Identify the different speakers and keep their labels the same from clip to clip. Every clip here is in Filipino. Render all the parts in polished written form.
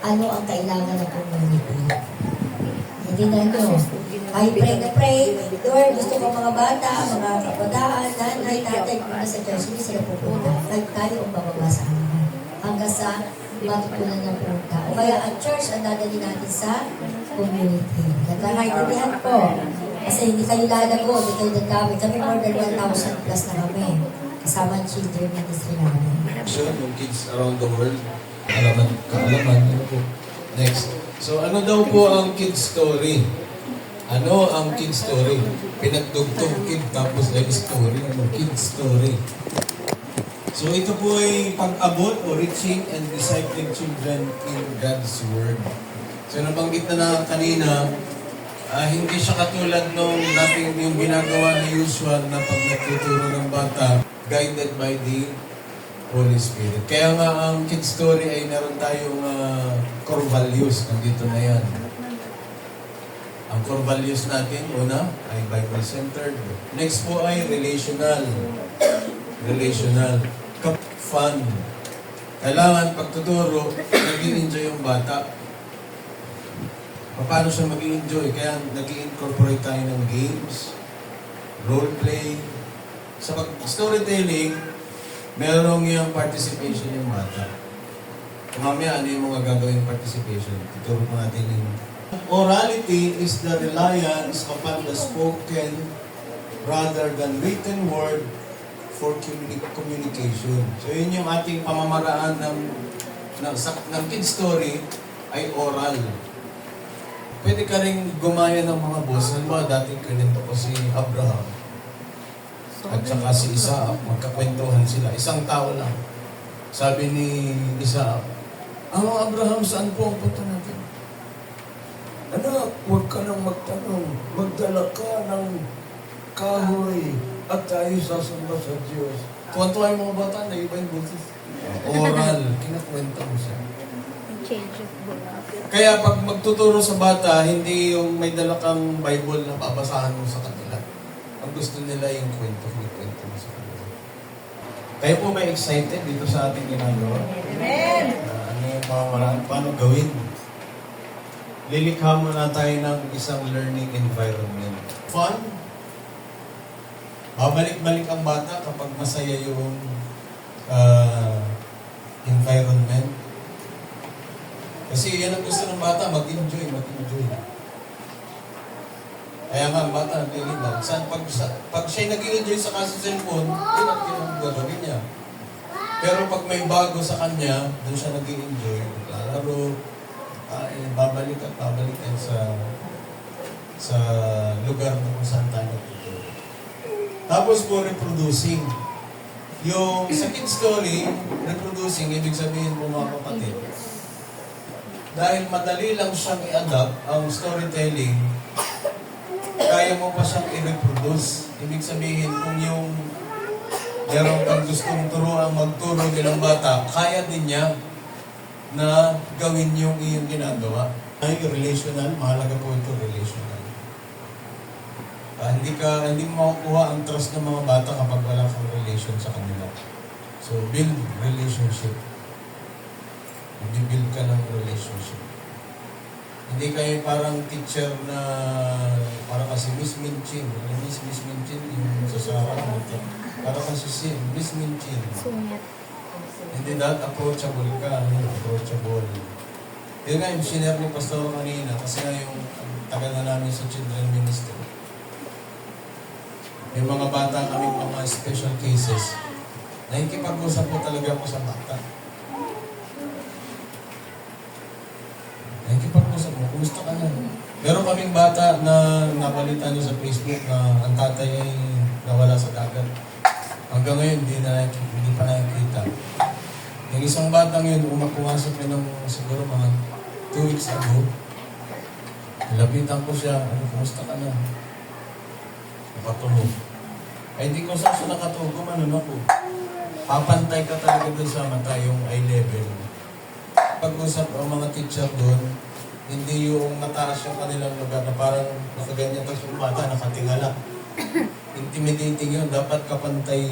Speaker 1: ano ang kailangan ng community. Hindi na nyo. Ay, pray na pray. Lord, gusto ko mga bata, mga kabataan, nanay, tatay, kung nasa church, hindi sila pupunta. Kahit tayo ang bababa sa kanila. Hanggang sa matutunan ng punta. O kaya ang church ang dadali natin sa community. Nagkakaintindihan po. Kasi hindi kayo lalago, hindi kayo nagkami. Kami more than 1,000 plus na kami. Kasama ang children ministry namin.
Speaker 2: Sure, yung kids around the world, kaalaman, ano po. Next. So, ano daw po ang kids story? Ano ang kids story? Pinagdugtong kid, tapos ay story. Ano, kids story. So, ito po ay pag-abot o reaching and discipling children in God's Word. So, nabanggit na kanina, hindi siya katulad nung dating yung ginagawa ni usual na pag nagtuturo ng bata, guided by the Holy Spirit. Kaya nga ang kids story ay meron tayong core values. Nandito na yan. Ang core values natin, una, ay Bible-centered. Next po ay relational. Relational. Fun. Kailangan pagtuturo, nag-i-enjoy yung bata. Paano siya mag-i-enjoy? Kaya nag-i-incorporate tayo ng games, role-play. Sa storytelling, merong yung participation yung bata. Mamaya, ano yung mga gagawin participation? Tuturo po natin yung orality is the reliance upon the spoken rather than written word for communication. So yun yung ating pamamaraan ng kids story ay oral. Pwede ka rin gumaya ng mga boss. Halimbawa, dating kanito ko si Abraham at saka si Isaac, magkakwentuhan sila. Isang tao lang. Sabi ni Isaac, Abraham, saan po ang punta natin? Anak, huwag ka nang magtanong. Magdala ka ng kahoy at tayo sasamba sa Diyos. Tuwan-tuwa yung mga bata, naiba yung boses. Oral, kinakwenta mo siya. Kaya pag magtuturo sa bata, hindi yung may dala kang Bible na babasahan mo sa kanila. Ang gusto nila yung kwento mo sa kanila. Kayo po ba excited dito sa ating ginagawa?
Speaker 1: Amen!
Speaker 2: Ano yung pamamaraan? Paano gawin? Lilikha muna tayo ng isang learning environment. Fun. Babalik-balik ang bata kapag masaya yung environment. Kasi yan ang gusto ng bata, mag-enjoy. Kaya nga, ang bata naglilibang. Pag siya'y nag-enjoy sa kasi cellphone, yun ang gagawin niya. Pero pag may bago sa kanya, doon siya nag-enjoy. Laro, babalik yan sa lugar na kung saan tayo nagtuturo. Tapos po, reproducing. Yung sa kids story, reproducing, ibig sabihin po mga kapatid, dahil madali lang siyang i-adapt ang storytelling, kaya mo pa siyang i-reproduce. Ibig sabihin, kung yung meron kang gustong turuan magturo bilang bata, kaya din niya na gawin yung iyong ginagawa. Ay, relational, mahalaga po ito, relational. Hindi mo makukuha ang trust ng mga bata kapag wala kang relation sa kanila. So, build relationship. Build ka ng relationship. Hindi kayo parang teacher na parang kasi Miss Minchin. Miss Minchin, yung sasara natin. Parang kasi si Miss Minchin. Hindi that approachable ka. Approachable. Yun nga yung sinare ni Pastor kanina kasi nga yung tagal na namin sa children ministry. May mga bata kaming mga special cases. Nakikipag-usap po talaga ako sa bata. Nakikipag-usap mo, kumusta ka na? Meron kaming bata na napalitan niyo sa Facebook na ang tatay ay nawala sa dagat. Hanggang ngayon, hindi pa nakikita. Yung isang batang yun, pumasok na ng siguro mga 2 weeks ago. Lapitan ko siya, kumusta ka na? Nakatulog. Ay, hindi ko sa nakatulog, gumanon ako. Papantay ka talaga doon sa mata, yung eye level. Pag-usap ang mga teacher doon, hindi yung mataas yung kanilang lugar na parang nakaganyan tapos yung bata, nakatingala. Intimidating yun, dapat kapantay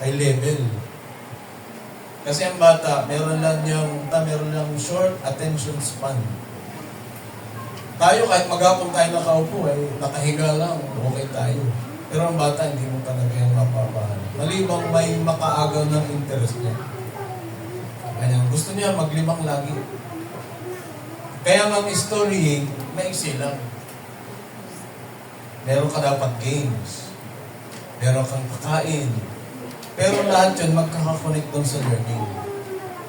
Speaker 2: eye level. Kasi ang bata, meron lang short attention span. Tayo, kahit maghapon tayo nakaupo, nakahiga lang, okay tayo. Pero ang bata, hindi mo talaga yung mapapahan. Malibang may makaagaw ng interest niya. Ganyan, gusto niya maglibang lagi. Kaya ang storying, maiksi lang. Meron ka dapat games. Meron kang kakain. Pero lahat yun, magkakakonect doon sa learning.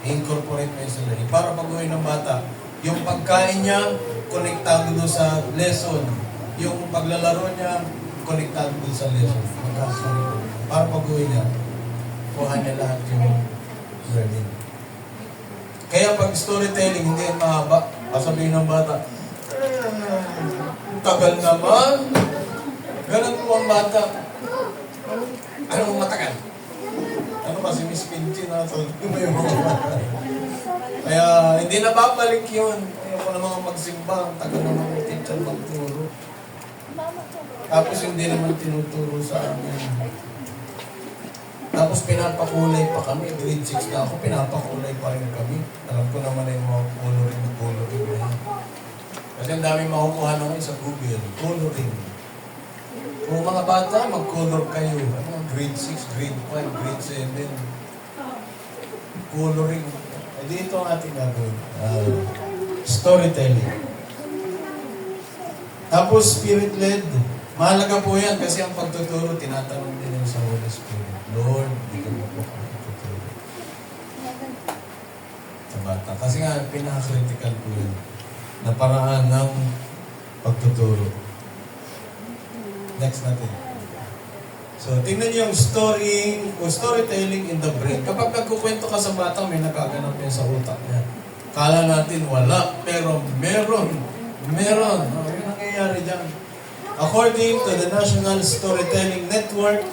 Speaker 2: I-incorporate mo yun sa learning. Para pag-uwi ng bata, yung pagkain niya, konektado doon sa lesson. Yung paglalaro niya, konektado doon sa lesson. Magkakakonect. Para pag-uwi niya, kuha niya lahat yung learning. Kaya pag storytelling, hindi yan mahaba. Sabihin ng bata, tagal naman. Ganun po ang bata. Anong matagal? Ano kasi Miss Pinchi na ito? Kaya hindi na babalik yun. Ayoko na mga magsimba. Ang tagal na mga teacher magturo. Tapos hindi naman tinuturo sa amin. Tapos pinapakulay pa kami. Grade 6 na ako, pinapakulay pa rin kami. Alam ko naman na yung mga coloring na yan. Kasi ang daming makukuha na ngayon sa Google. Coloring. Kung mga bata, mag-color kayo. Grade 6, grade 5, grade 7. Coloring. Dito ang ating gagawin. Storytelling. Tapos, spirit-led. Mahalaga po yan kasi ang pagtuturo, tinatanong din yung sa Holy Spirit. Lord, bigyan mo po kami pagtuturo. Sa bata. Kasi nga, pinaka-critical po yun. Na paraan ng pagtuturo. Next natin. So, tingnan niyo yung storytelling in the brain. Kapag nagkukwento ka sa bata, may nagaganap niya sa utak niya. Kala natin wala, pero meron. Meron. Yung nangyayari dyan. According to the National Storytelling Network,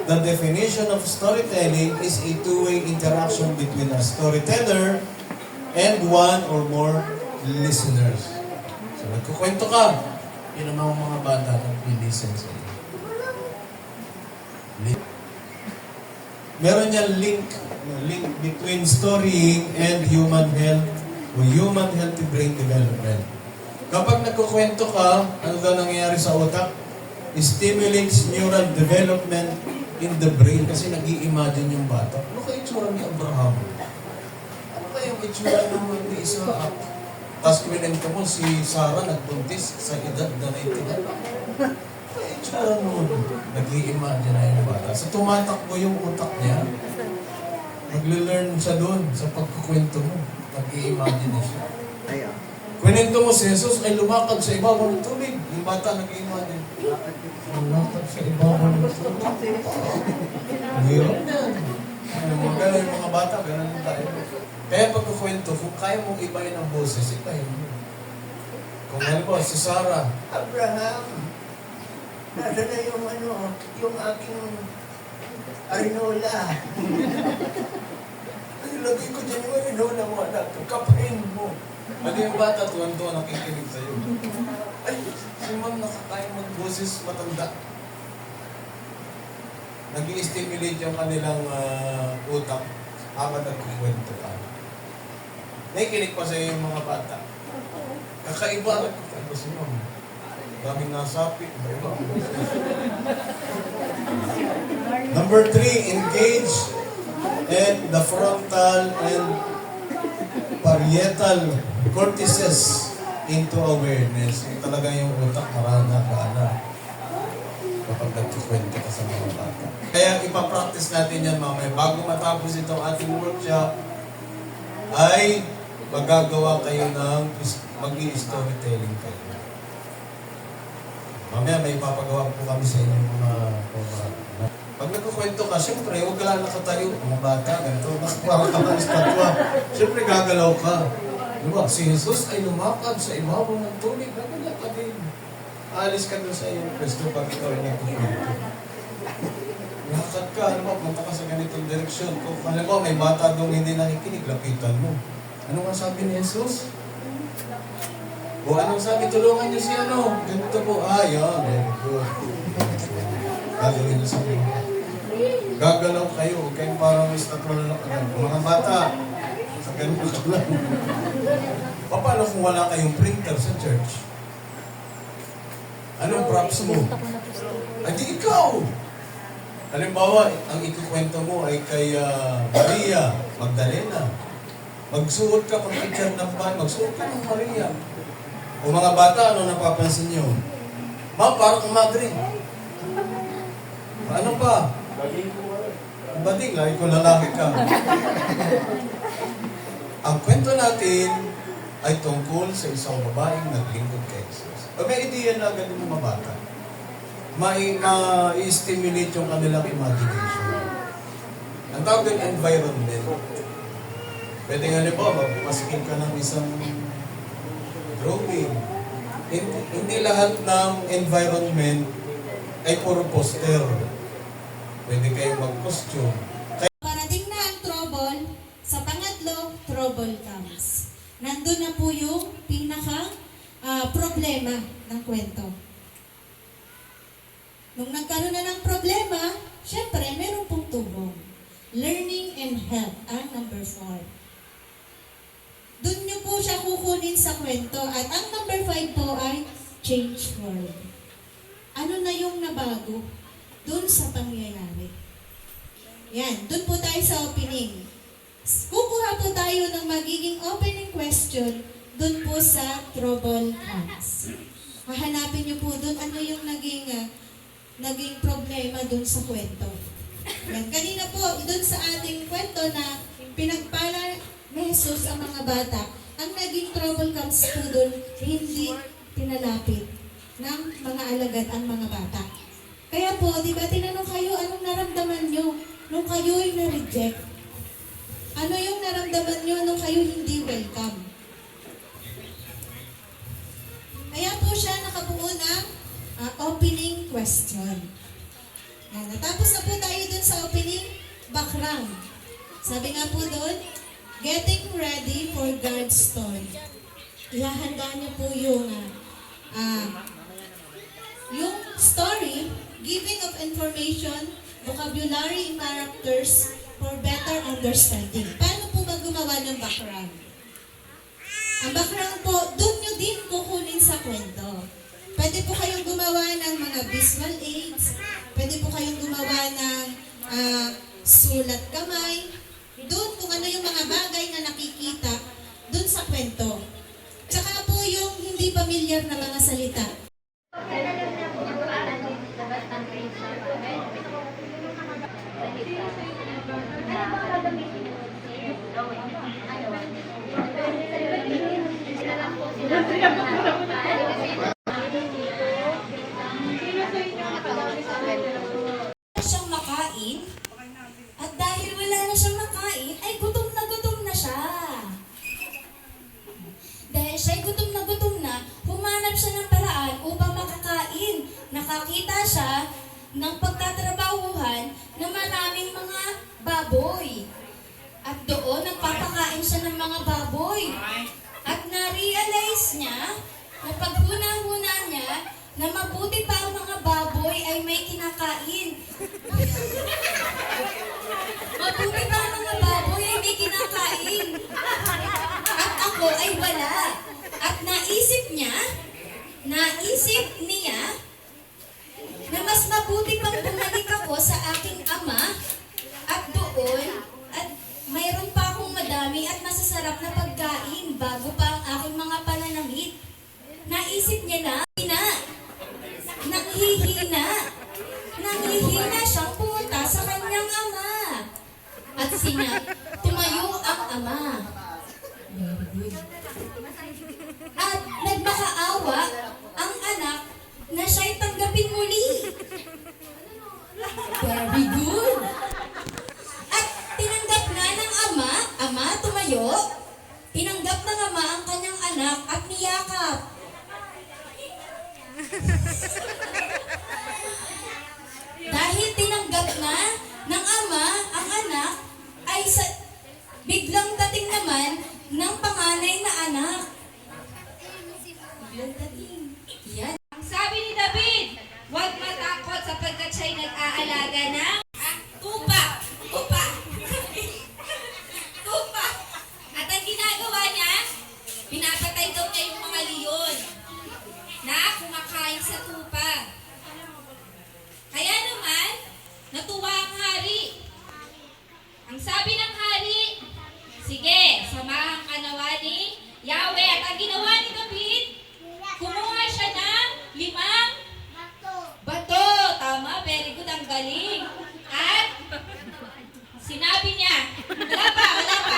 Speaker 2: the definition of storytelling is a two-way interaction between a storyteller and one or more listeners. So, nagkukwento ka. Yun ang mga bata nag-listen sa iyo. Meron niya link between storying and human health o human healthy brain development. Kapag nagkukwento ka, ano daw nangyayari sa utak? Stimulates neural development in the brain kasi nag-i-imagine yung bata. Ano kaya itsura ni Abraham? Ano kaya yung itsura ng Isaac? Tapos kwento mo, si Sarah nagbuntis sa edad na 90 na. Kaya itsura nun. Nag-i-imagine na yung bata. So tumatakbo yung utak niya. Nag-learn siya doon sa pagkukwento mo. Nag-i-imagine na siya. Kwento mo si Jesus ay lumakad sa ibabaw ng tubig. Yung bata nag-i-imagine. Lumakad sa ibabaw ng tubig. Hirap na. Yung mga bata, ganun tayo. Kaya pagkukwento, kung kaya mong ibahin ang boses, ibahin mo. Kung ano po, si Sarah, Abraham, nasa na yung aking arinola. Ilagay ko dyan yung arinola mo, anak, kapain mo. Pati yung bata, tuwan-tuwa nakikinig sa'yo. Ay, si ma'am nakakaya magboses matanda. Nag-i-stimulate yung kanilang utak habang nagkukwento ka. Nakikinig pa sa'yo yung mga bata. Kakaiba, nagkukwento si ma'am. Daming nasapi. Number 3, engage and the frontal and parietal cortices into awareness. Yung talaga yung utak marana-gana kapag nagkukwento ka sa mga bata. Kaya ipapractice natin yan mamaya. Bago matapos itong ating workshop, ay magagawa kayo ng mag-i-storytelling kayo. Mamaya may ipapagawa po kami sa inyong mga pag nagkukwento ka, siyempre, huwag ka lang nakatayo. Mga bata, ganito, parang ka ng estatwa. Siyempre, gagalaw ka. Diba? Si Jesus ay lumakad sa ibabaw ng tubig. Gagalaw ka din. Aalis ka doon sa iyong pwesto pag ikaw ay nagkukwento. Lakad ka, ano ba, punta ka sa ganitong direksyon. Kung alam mo, may bata doon hindi nakikinig, lapitan mo. Ano nga sabi ni Jesus? O anong sabi? Tulungan niyo si ano? Ganito po. Yan. Very good. Gagawin niyo sa mga. gagalaw kayo. Huwag kayong parang estatwa na lang. Mga bata, sa ganun ko lang. Paano kung wala kayong printer sa church? Anong props mo? Ay, di ikaw! Halimbawa, ang ikukwento mo ay kay Maria Magdalena. Magsuot ka pag picture ng ban, magsuot ka ng Maria. O mga bata, ano napapansin nyo? Ma, parang kumadre. Ano pa? Bading, lagi ko lalaki ka. Ang kwento natin ay tungkol sa isang babaeng naglingkod kay Jesus. May ideya na agad ng mga bata. Ma-stimulate yung kanilang imagination. Ang tawag din environment. Pwede nga niyo ba, magpasikin ka ng isang drawing. Hindi lahat ng environment ay puro poster. Pwede kayong mag-costume.
Speaker 3: Parating na ang trouble, sa pangatlo, trouble comes. Nandun na po yung problema ng kwento. Nung nagkaroon na ng problema, syempre, meron pong tubong. Learning and help ang number 4. Doon nyo po siya kukunin sa kwento. At ang number 5 po ay change world. Ano na yung nabago doon sa pangyayari? Yan, doon po tayo sa opening. Kukuha po tayo ng magiging opening question doon po sa trouble comes. Hahanapin nyo po doon ano yung naging problema doon sa kwento. Yan. Kanina po, doon sa ating kwento na pinagpala ni Jesus ang mga bata, ang naging trouble comes po doon, hindi pinalapit ng mga alagad ang mga bata. Kaya po, di ba, tinanong kayo, anong naramdaman nyo nung kayo'y na-reject? Ano yung naramdaman nyo nung kayo hindi welcome? Kaya po siya nakabuo ng opening question. Yan. Natapos na po tayo dun sa opening background. Sabi nga po dun, getting ready for God's story. Ihahanda niyo po yung story, giving of information, vocabulary, and characters for better understanding. Paano po ba gumawa ng background? Ang background po, doon nyo din kukunin sa kwento. Pwede po kayong gumawa ng mga visual aids, pwede po kayong gumawa ng sulat kamay, doon kung ano yung mga bagay na nakikita, doon sa kwento. Tsaka po yung hindi pamilyar na mga salita.
Speaker 4: Siyang makain at dahil wala na siyang makain ay gutom na siya. Dahil siya'y gutom na, humanap siya ng paraan upang makakain. Nakakita siya ng pagtatrabahuhan na maraming mga baboy. At doon nagpapakain siya ng mga baboy. At na-realize niya na paghuna-huna niya na mabuti pa ang mga baboy ay may kinakain. Mabuti pa ang mga baboy ay may kinakain. At ako ay wala. At naisip niya na mas mabuti pang bumalik ako sa aking ama at doon at mayroon pa akong madami at masasarap na pagkain bago pa ang aking mga pananamit. Naisip niya nanghihina siyang pumunta sa kanyang ama. At tumayo ang ama. Very good. At nagmakaawa ang anak na siya'y tanggapin muli. Very good. At tinanggap na ng ama tumayo, tinanggap ng ama ang kanyang anak at niyakap. Dahil tinanggap na ng ama ang anak, ay biglang dating naman ng panganay na anak. Biglang dating. Yan.
Speaker 5: Ang sabi ni David, huwag matakot sapagkat siya'y nag-aalaga ng tupa.
Speaker 4: Samahan ka nawa ni Yahweh. At ang ginawa ni David, kumuha siya ng 5 bato. Tama, very good, ang galing. At sinabi niya, wala pa,